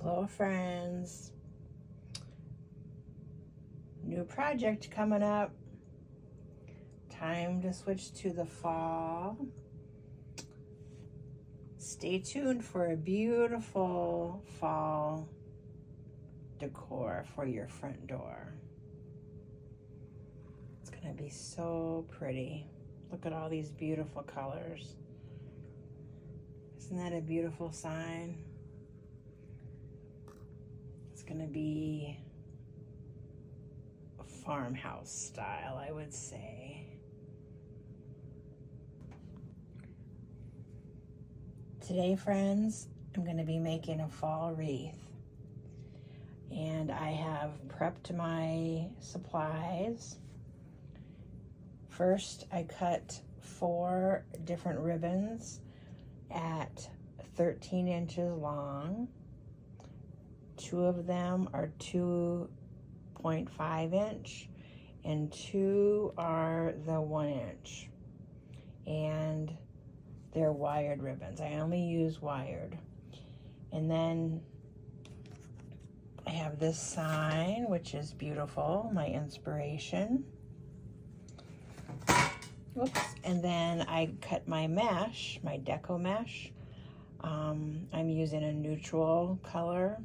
Hello friends, new project coming up. Time to switch to the fall. Stay tuned for a beautiful fall decor for your front door. It's gonna be so pretty. Look at all these beautiful colors. Isn't that a beautiful sign? It's gonna be a farmhouse style, I would say. Today, friends, I'm gonna be making a fall wreath. And I have prepped my supplies. First, I cut 4 different ribbons at 13 inches long. 2 of them are 2.5 inch and 2 are the 1 inch. And they're wired ribbons. I only use wired. And then I have this sign, which is beautiful, my inspiration. Oops. And then I cut my mesh, my Deco mesh. I'm using a neutral color,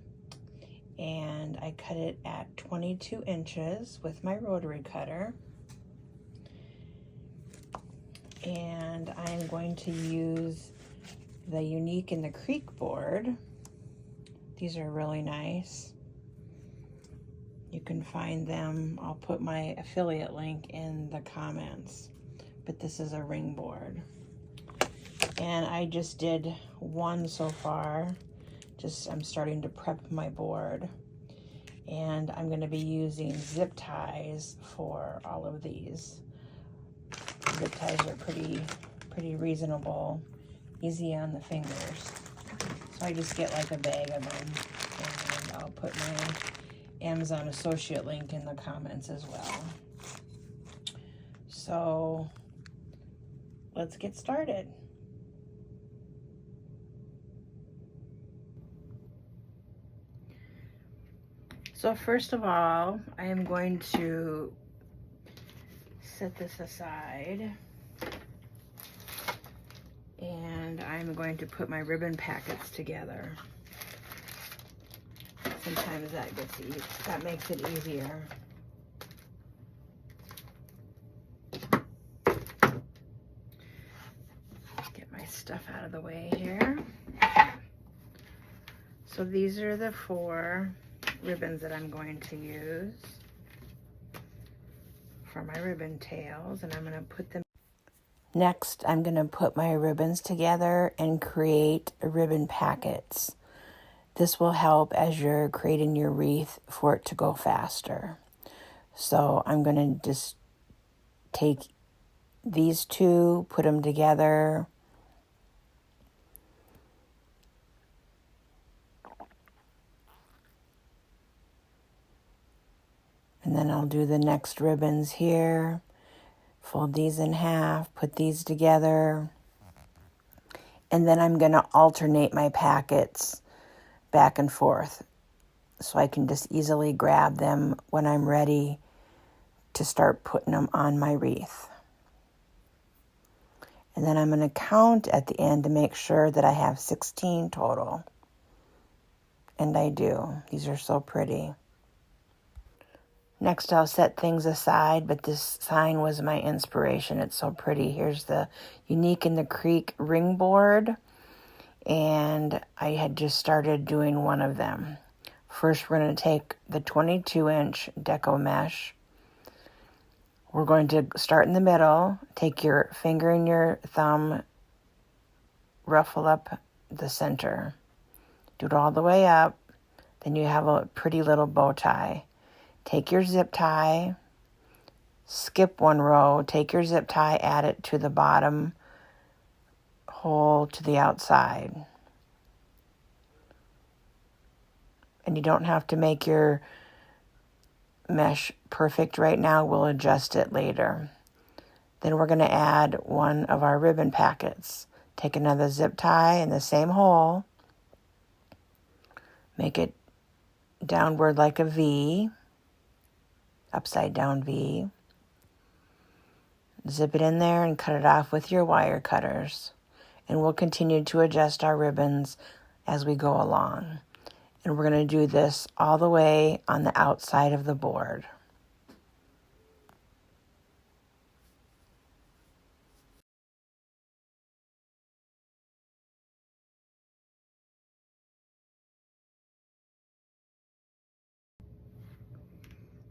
and I cut it at 22 inches with my rotary cutter. And I'm going to use the Unique in the Creek board. These are really nice. You can find them. I'll put my affiliate link in the comments. But this is a ring board. And I just did 1 so far. I'm starting to prep my board. And I'm going to be using zip ties for all of these. Zip ties are pretty reasonable, easy on the fingers. So I just get like a bag of them, and I'll put my Amazon associate link in the comments as well. So let's get started. So first of all, I am going to set this aside, and I'm going to put my ribbon packets together. Sometimes that makes it easier. Get my stuff out of the way here. So these are the 4 ribbons that I'm going to use for my ribbon tails, and I'm going to put them. Next, I'm going to put my ribbons together and create ribbon packets. This will help as you're creating your wreath for it to go faster. So I'm going to just take these 2, put them together. And then I'll do the next ribbons here. Fold these in half, put these together. And then I'm going to alternate my packets back and forth, so I can just easily grab them when I'm ready to start putting them on my wreath. And then I'm going to count at the end to make sure that I have 16 total. And I do. These are so pretty. Next, I'll set things aside, but this sign was my inspiration. It's so pretty. Here's the Unique in the Creek ring board. And I had just started doing 1 of them. First, we're going to take the 22-inch Deco mesh. We're going to start in the middle. Take your finger and your thumb, ruffle up the center. Do it all the way up. Then you have a pretty little bow tie. Take your zip tie, skip 1 row, take your zip tie, add it to the bottom hole to the outside. And you don't have to make your mesh perfect right now. We'll adjust it later. Then we're going to add 1 of our ribbon packets. Take another zip tie in the same hole, Make it downward like a V, upside down V. Zip it in there and cut it off with your wire cutters. And we'll continue to adjust our ribbons as we go along. And we're going to do this all the way on the outside of the board.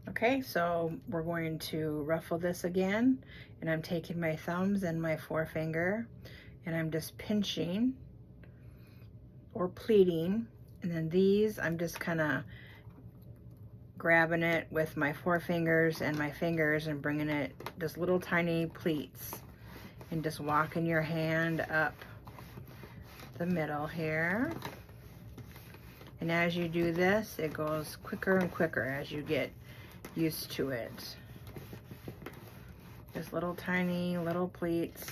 Okay, so we're going to ruffle this again, and I'm taking my thumbs and my forefinger, and I'm just pinching or pleating, and then these I'm just kind of grabbing it with my forefingers and my fingers and bringing it just little tiny pleats, and just walking your hand up the middle here. And as you do this, it goes quicker and quicker as you get used to it. Just little tiny little pleats.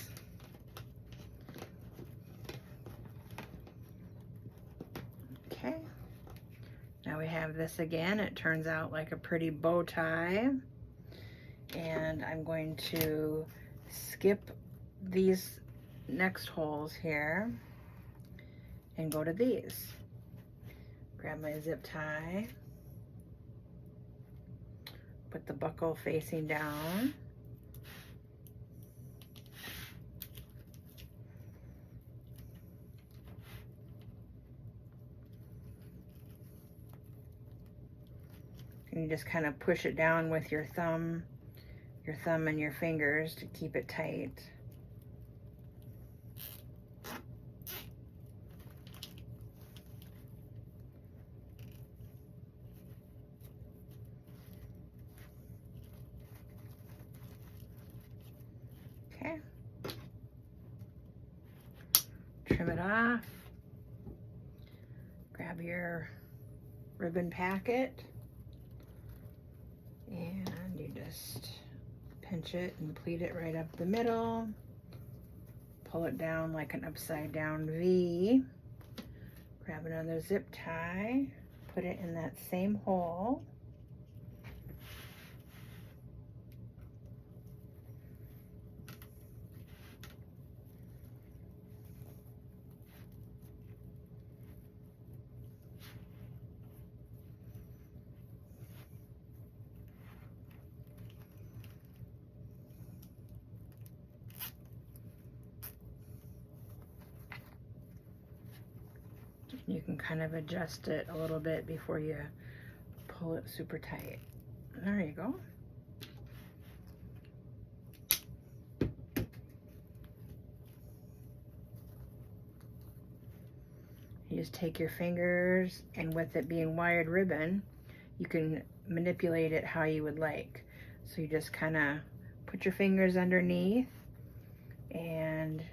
Okay, now we have this again. It turns out like a pretty bow tie, and I'm going to skip these next holes here and go to these. Grab my zip tie, put the buckle facing down, and you just kind of push it down with your thumb and your fingers to keep it tight. Okay, trim it off, grab your ribbon packet, and you just pinch it and pleat it right up the middle, pull it down like an upside down V, grab another zip tie, put it in that same hole, you can kind of adjust it a little bit before you pull it super tight. There you go. You just take your fingers, and with it being wired ribbon, you can manipulate it how you would like. So you just kind of put your fingers underneath and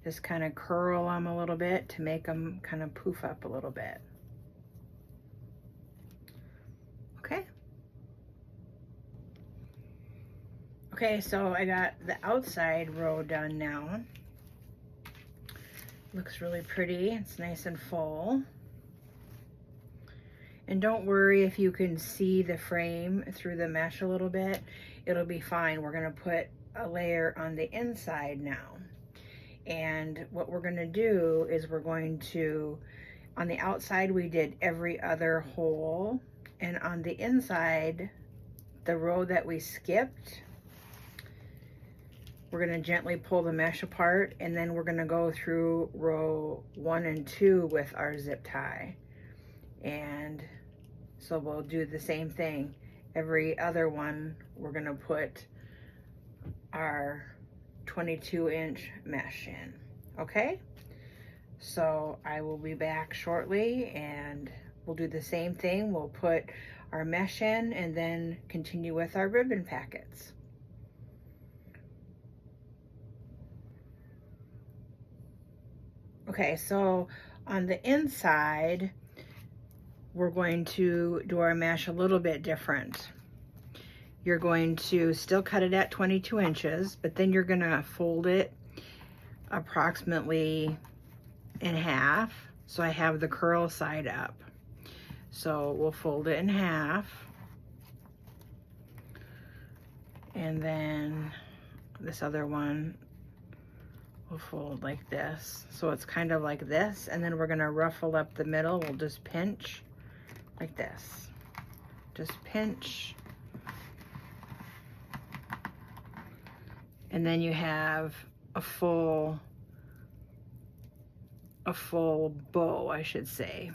just kind of curl them a little bit to make them kind of poof up a little bit. Okay. Okay, so I got the outside row done now. Looks really pretty. It's nice and full. And don't worry if you can see the frame through the mesh a little bit. It'll be fine. We're going to put a layer on the inside now. And what we're going to do is we're going to, on the outside we did every other hole, and on the inside, the row that we skipped, we're going to gently pull the mesh apart, and then we're going to go through row 1 and 2 with our zip tie. And so we'll do the same thing. Every other one, we're going to put our 22-inch mesh in. Okay, so I will be back shortly, and we'll do the same thing. We'll put our mesh in and then continue with our ribbon packets. Okay, so on the inside, we're going to do our mesh a little bit different. You're going to still cut it at 22 inches, but then you're going to fold it approximately in half, so I have the curl side up. So we'll fold it in half. And then this other one we'll fold like this. So it's kind of like this, and then we're gonna ruffle up the middle. We'll just pinch like this. Just pinch. And then you have a full bow, I should say.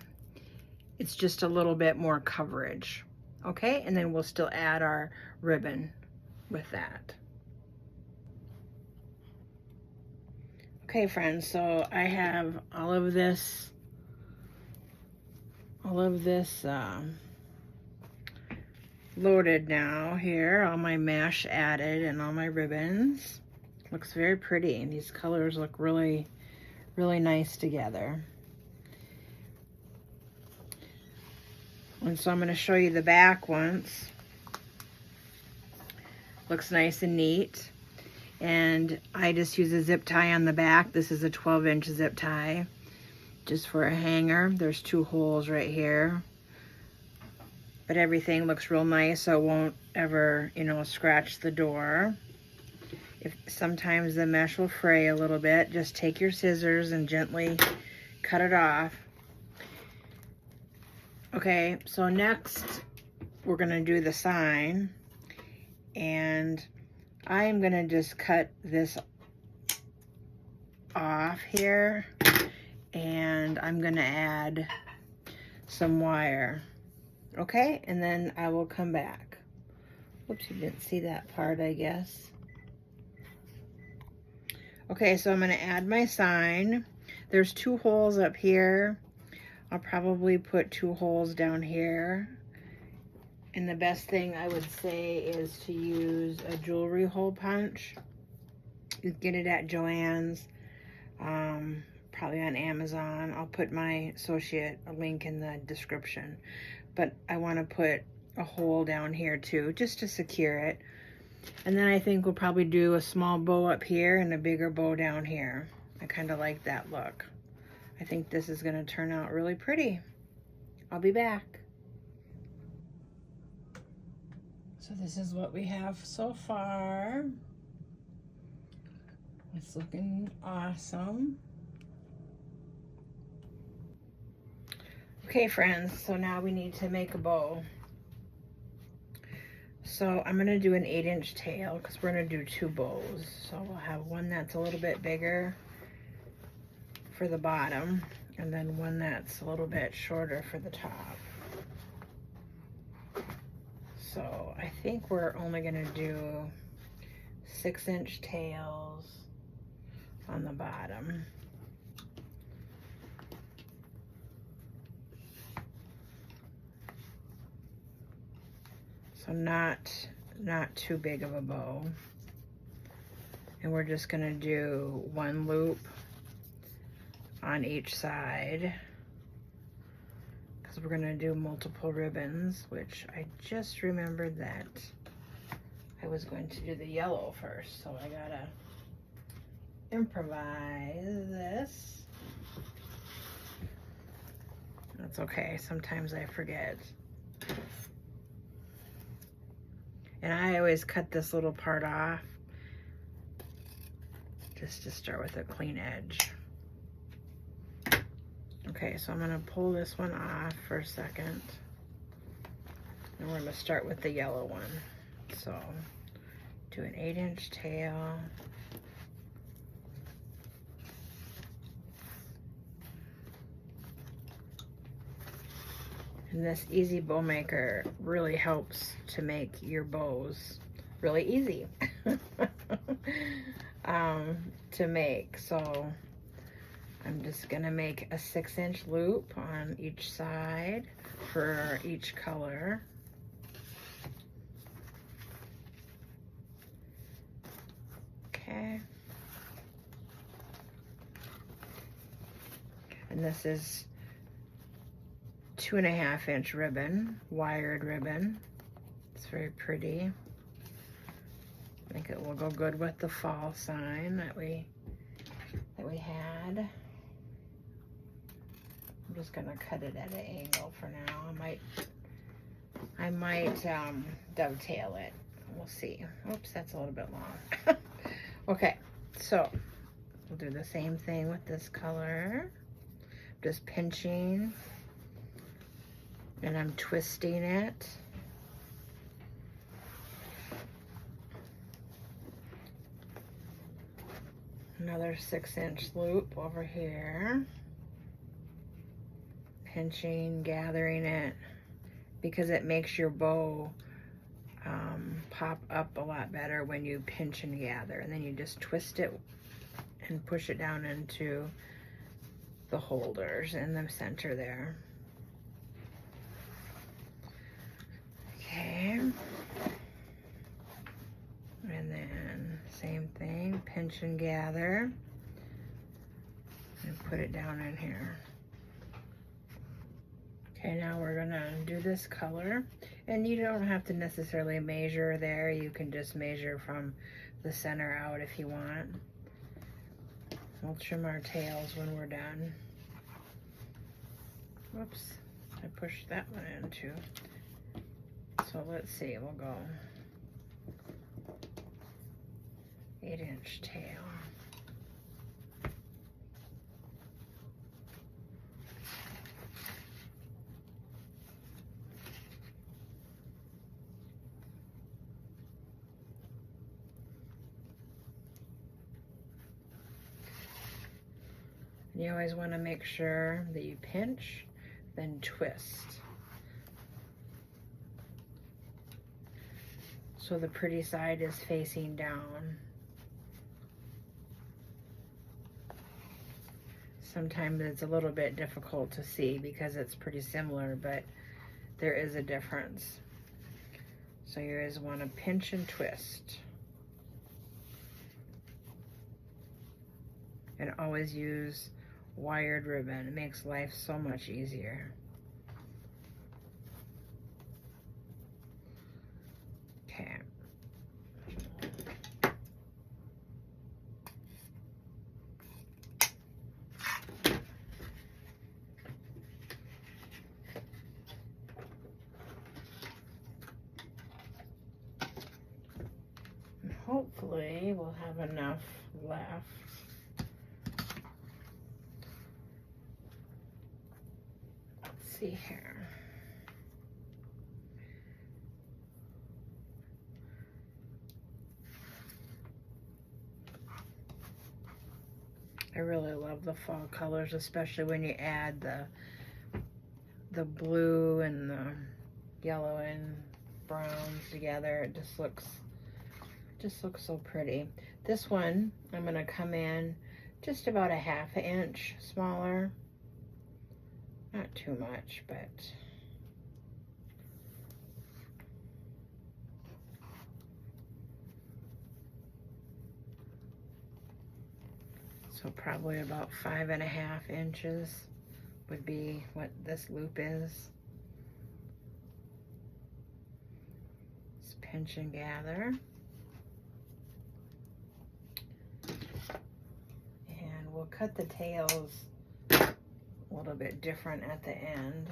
It's just a little bit more coverage. Okay, and then we'll still add our ribbon with that. Okay, friends, so I have all of this loaded now here, all my mesh added and all my ribbons. Looks very pretty, and these colors look really, really nice together. And so I'm going to show you the back once. Looks nice and neat. And I just use a zip tie on the back. This is a 12-inch zip tie, just for a hanger. There's 2 holes right here. But everything looks real nice, so it won't ever, you know, scratch the door. If sometimes the mesh will fray a little bit, just take your scissors and gently cut it off. Okay, so next we're gonna do the sign, and I'm gonna just cut this off here, and I'm gonna add some wire. Okay, and then I will come back. Whoops, you didn't see that part, I guess. Okay, so I'm gonna add my sign. There's 2 holes up here. I'll probably put 2 holes down here. And the best thing I would say is to use a jewelry hole punch. You get it at Joann's, probably on Amazon. I'll put my associate a link in the description. But I want to put a hole down here too, just to secure it. And then I think we'll probably do a small bow up here and a bigger bow down here. I kind of like that look. I think this is going to turn out really pretty. I'll be back. So this is what we have so far. It's looking awesome. Okay, friends, so now we need to make a bow. So I'm gonna do an 8-inch tail because we're gonna do 2 bows. So we'll have one that's a little bit bigger for the bottom, and then one that's a little bit shorter for the top. So I think we're only gonna do 6-inch tails on the bottom. So not too big of a bow. And we're just gonna do 1 loop on each side, because we're gonna do multiple ribbons, which I just remembered that I was going to do the yellow first, so I gotta improvise this. That's okay, sometimes I forget. And I always cut this little part off just to start with a clean edge. Okay, so I'm gonna pull this one off for a second. And we're gonna start with the yellow one. So, do an 8-inch tail. And this Easy Bow Maker really helps to make your bows really easy to make. So I'm just gonna make a 6-inch loop on each side for each color. Okay. And this is 2.5-inch ribbon, wired ribbon. It's very pretty. I think it will go good with the fall sign that we had. I'm just gonna cut it at an angle for now. I might dovetail it. We'll see. Oops, that's a little bit long. Okay, so we'll do the same thing with this color. Just pinching, and I'm twisting it. Another 6-inch loop over here. Pinching, gathering it, because it makes your bow pop up a lot better when you pinch and gather. And then you just twist it and push it down into the holders in the center there. Okay. And then same thing, pinch and gather, and put it down in here. Okay, now we're gonna do this color, and you don't have to necessarily measure there. You can just measure from the center out if you want. We'll trim our tails when we're done. Whoops, I pushed that one in too. So let's see, we'll go 8-inch tail. You always want to make sure that you pinch, then twist. So the pretty side is facing down. Sometimes it's a little bit difficult to see because it's pretty similar, but there is a difference. So you always want to pinch and twist. And always use wired ribbon. It makes life so much easier. Okay. And hopefully we'll have enough left. See here. I really love the fall colors, especially when you add the blue and the yellow and browns together. It just looks so pretty. This one I'm going to come in just about a 1/2 inch smaller. Not too much, but so probably about 5.5 inches would be what this loop is. Just pinch and gather. And we'll cut the tails a little bit different at the end.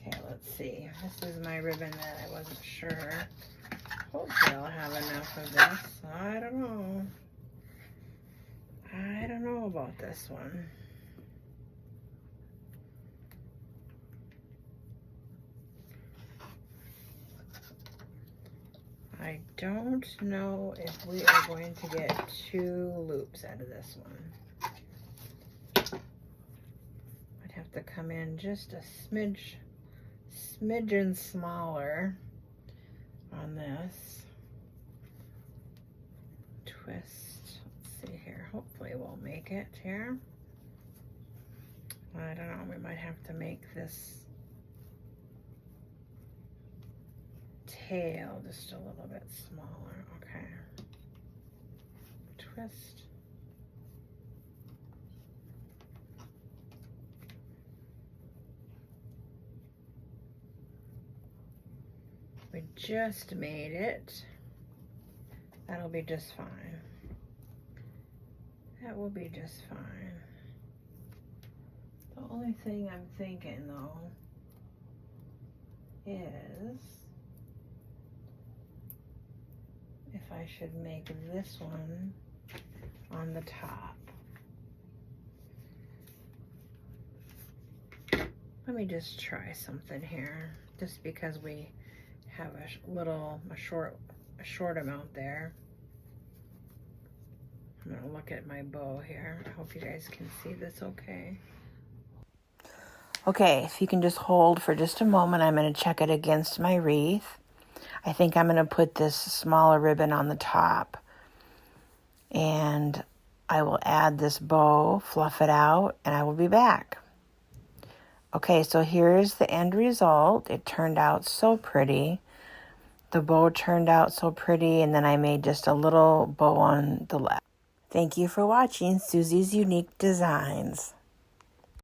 Okay, let's see. This is my ribbon that I wasn't sure. Hopefully I'll have enough of this. I don't know. I don't know about this one. I don't know if we are going to get 2 loops out of this one. I'd have to come in just a smidgen smaller on this. Twist. Let's see here. Hopefully we'll make it here. I don't know. We might have to make this tail just a little bit smaller. Okay. Twist. We just made it. That'll be just fine. That will be just fine. The only thing I'm thinking though is if I should make this one on the top. Let me just try something here, just because we have a short amount there. I'm gonna look at my bow here. I hope you guys can see this okay. Okay, if you can just hold for just a moment, I'm gonna check it against my wreath. I think I'm gonna put this smaller ribbon on the top, and I will add this bow, fluff it out, and I will be back. Okay, so here's the end result. It turned out so pretty. The bow turned out so pretty, and then I made just a little bow on the left. Thank you for watching Susie's Unique Designs.